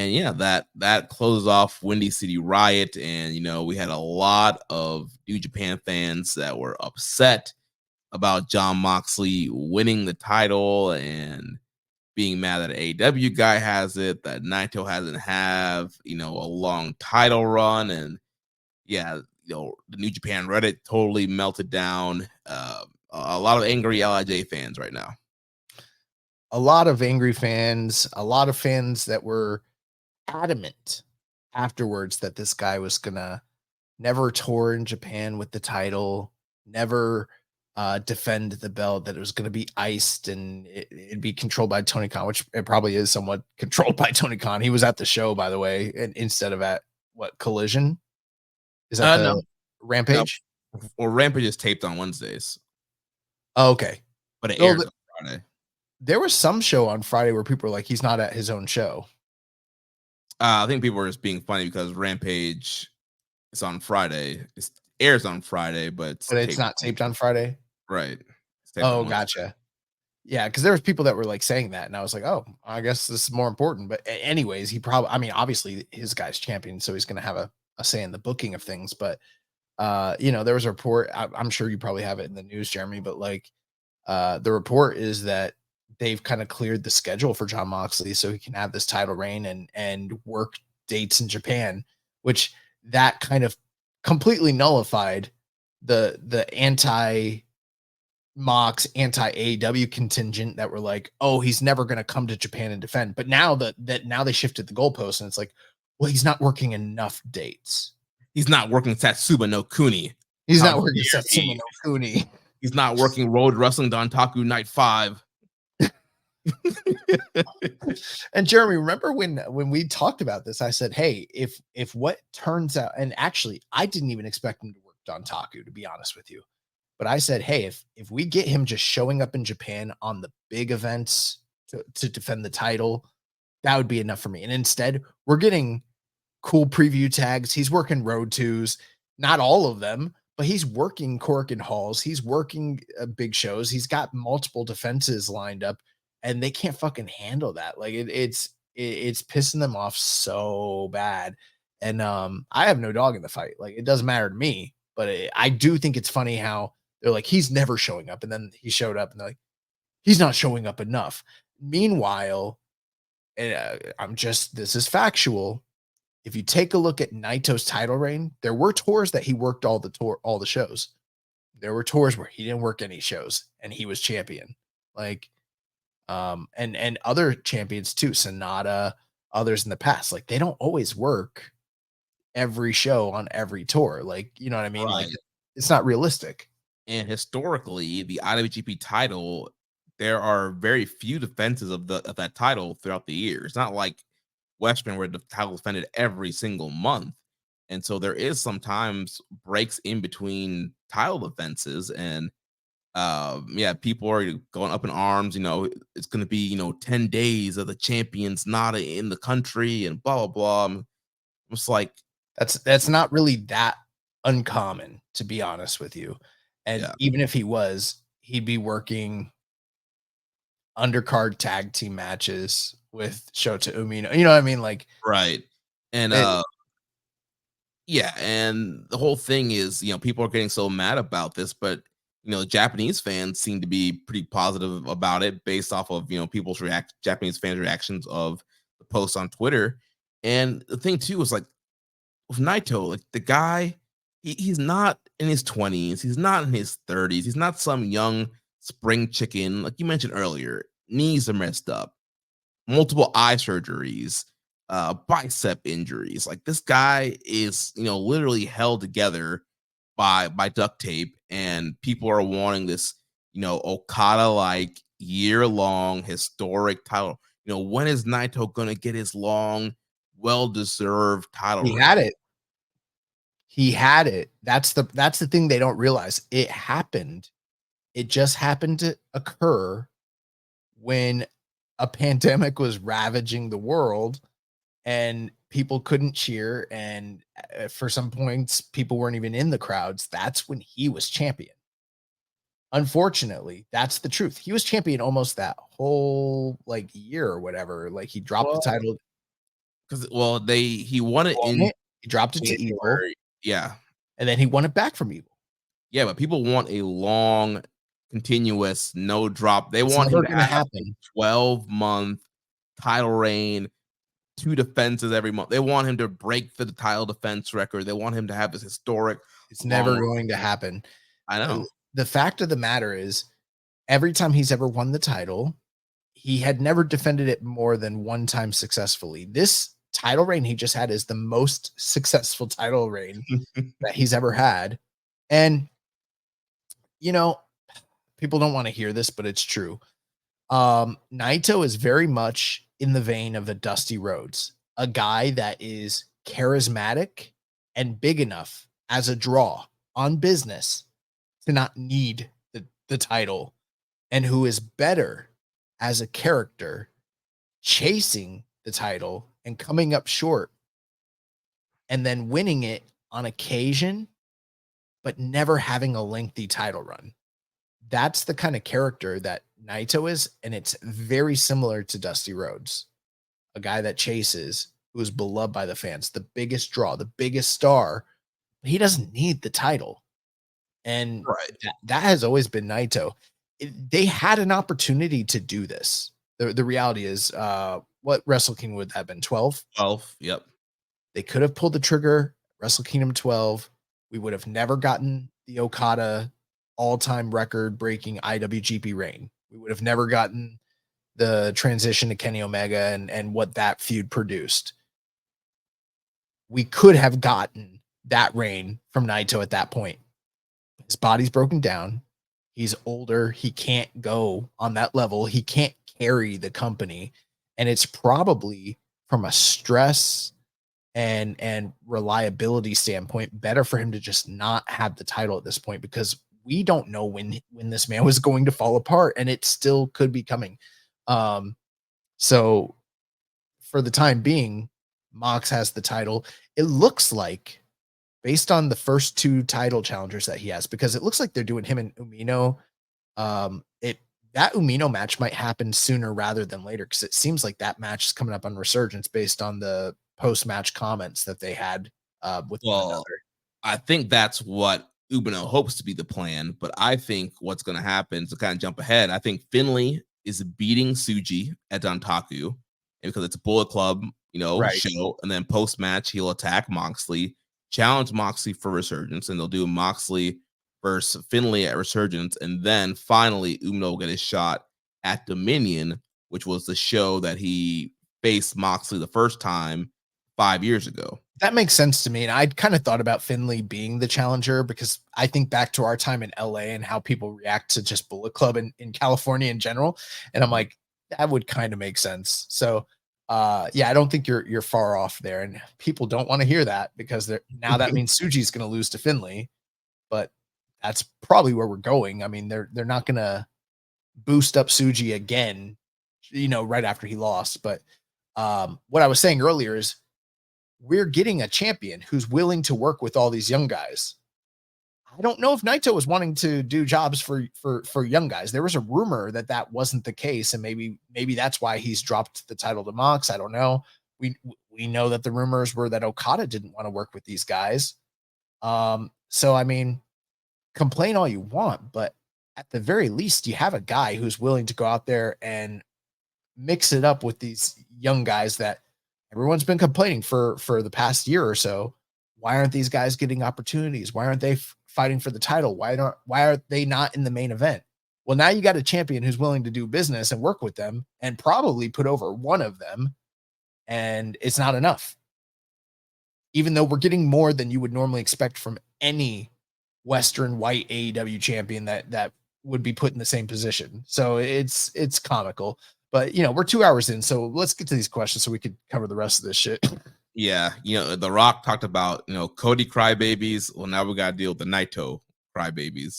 And yeah, that closes off Windy City Riot, and we had a lot of New Japan fans that were upset about Jon Moxley winning the title and being mad that an AEW guy has it, that Naito hasn't have a long title run, and yeah, the New Japan Reddit totally melted down. A lot of angry LIJ fans right now. A lot of angry fans, a lot of fans that were adamant afterwards that this guy was gonna never tour in Japan with the title, never defend the belt, that it was going to be iced and it'd be controlled by Tony Khan, which it probably is somewhat controlled by Tony Khan. He was at the show, by the way, and instead of at Collision? Is that the No. Rampage? No. Well, Rampage is taped on Wednesdays. Oh, okay. But it airs on Friday. There was some show on Friday where people were like, he's not at his own show. I think people were just being funny because Rampage is on Friday. It airs on Friday, but it's not taped on Friday? Right. Oh, gotcha. Yeah, because there was people that were like saying that, and I was like, oh, I guess this is more important. But anyways, obviously his guy's champion, so he's going to have a say in the booking of things. But there was a report. I'm sure you probably have it in the news, Jeremy. But like, the report is that they've kind of cleared the schedule for Jon Moxley so he can have this title reign and work dates in Japan, which that kind of completely nullified the anti Mox, anti AEW contingent that were like, oh, he's never going to come to Japan and defend. But now that now they shifted the goalposts, and it's like, well, he's not working enough dates. He's not working Satsuba no Kuni. He's not working Satsuba no Kuni. He's not working Road Wrestling Dontaku Night 5. And Jeremy, remember when we talked about this, I said, hey, if what turns out, and actually I didn't even expect him to work Dontaku, to be honest with you. But I said, hey, if we get him just showing up in Japan on the big events to defend the title, that would be enough for me. And instead, we're getting cool preview tags. He's working road twos, not all of them, but he's working Cork and Halls. He's working big shows. He's got multiple defenses lined up, and they can't fucking handle that. Like it's pissing them off so bad. And I have no dog in the fight. Like, it doesn't matter to me, but I do think it's funny how they're like, he's never showing up. And then he showed up and they're like, he's not showing up enough. Meanwhile, this is factual. If you take a look at Naito's title reign, there were tours that he worked all the shows. There were tours where he didn't work any shows and he was champion. Like, and other champions too, Sonata, others in the past, like they don't always work every show on every tour. Like, you know what I mean? Right. Like, it's not realistic. And historically, the IWGP title, there are very few defenses of that title throughout the year. It's not like Western where the title is defended every single month. And so there is sometimes breaks in between title defenses, and people are going up in arms. It's going to be 10 days of the champions not in the country and blah blah blah. It's like that's not really that uncommon, to be honest with you. And even if he was, he'd be working undercard tag team matches with Shota Umino. You know what I mean? Like, right. And and the whole thing is, people are getting so mad about this, but Japanese fans seem to be pretty positive about it based off of people's Japanese fans' reactions of the posts on Twitter. And the thing too is, like, with Naito, like, the guy, he's not in his 20s, he's not in his 30s, he's not some young spring chicken. Like you mentioned earlier, knees are messed up, multiple eye surgeries, bicep injuries. Like, this guy is literally held together by duct tape, and people are wanting this Okada like year-long historic title. When is Naito gonna get his long, well-deserved title reign? He had it. That's the thing they don't realize. It happened. It just happened to occur when a pandemic was ravaging the world and people couldn't cheer. And for some points, people weren't even in the crowds. That's when he was champion. Unfortunately, that's the truth. He was champion almost that whole year or whatever. Like, he dropped the title. because he won it in He dropped it to Evil, January. Yeah. and then he won it back from Evil. Yeah, but people want a long, continuous, no drop. They It's want him never to gonna have happen. a 12-month title reign, 2 defenses every month. They want him to break the title defense record. They want him to have this historic It's never long. going to happen. I know. The fact of the matter is, every time he's ever won the title, he had never defended it more than one time successfully. This title reign he just had is the most successful title reign that he's ever had. And, you know, people don't want to hear this, but it's true. Naito is very much in the vein of a Dusty Rhodes, a guy that is charismatic and big enough as a draw on business to not need the title, and who is better as a character chasing the title and coming up short and then winning it on occasion, but never having a lengthy title run. That's the kind of character that Naito is, and it's very similar to Dusty Rhodes, a guy that chases, who is beloved by the fans, the biggest draw, the biggest star. But he doesn't need the title, and that has always been Naito. They had an opportunity to do this. The reality is, what Wrestle Kingdom would have been 12? 12. Yep. They could have pulled the trigger. Wrestle Kingdom 12. We would have never gotten the Okada all-time record-breaking IWGP reign. We would have never gotten the transition to Kenny Omega and what that feud produced. We could have gotten that reign from Naito at that point. His body's broken down. He's older. He can't go on that level. He can't carry the company. And it's probably, from a stress and reliability standpoint, better for him to just not have the title at this point, because we don't know when this man was going to fall apart, and it still could be coming. So for the time being, Mox has the title. It looks like, based on the first 2 title challengers that he has, because it looks like they're doing him and Umino. That Umino match might happen sooner rather than later, because it seems like that match is coming up on Resurgence based on the post-match comments that they had with one another. I think that's what Umino hopes to be the plan, but I think what's going to happen, to kind of jump ahead, I think Finlay is beating Tsuji at Dantaku, and because it's a Bullet Club, show, and then post-match he'll attack Moxley, challenge Moxley for Resurgence, and they'll do Moxley versus Finlay at Resurgence, and then finally Umino will get his shot at Dominion, which was the show that he faced Moxley the first time 5 years ago. That makes sense to me, and I'd kind of thought about Finlay being the challenger, because I think back to our time in LA and how people react to just Bullet Club in California in general, and I'm like, that would kind of make sense. So I don't think you're far off there, and people don't want to hear that, because now that means Tsuji's going to lose to Finlay, but that's probably where we're going. I mean, they're not going to boost up Tsuji again, right after he lost. But what I was saying earlier is, we're getting a champion who's willing to work with all these young guys. I don't know if Naito was wanting to do jobs for young guys. There was a rumor that wasn't the case, and maybe that's why he's dropped the title to Mox. I don't know. We know that the rumors were that Okada didn't want to work with these guys. So I mean, complain all you want, but at the very least, you have a guy who's willing to go out there and mix it up with these young guys that everyone's been complaining for the past year or so. Why aren't these guys getting opportunities? Why aren't they fighting for the title? Why are they not in the main event? Well, now you got a champion who's willing to do business and work with them and probably put over one of them, and it's not enough. Even though we're getting more than you would normally expect from any Western white AEW champion that would be put in the same position. So it's comical. But, we're 2 hours in, so let's get to these questions so we could cover the rest of this shit. Yeah, The Rock talked about, Cody crybabies. Well, now we got to deal with the Naito crybabies.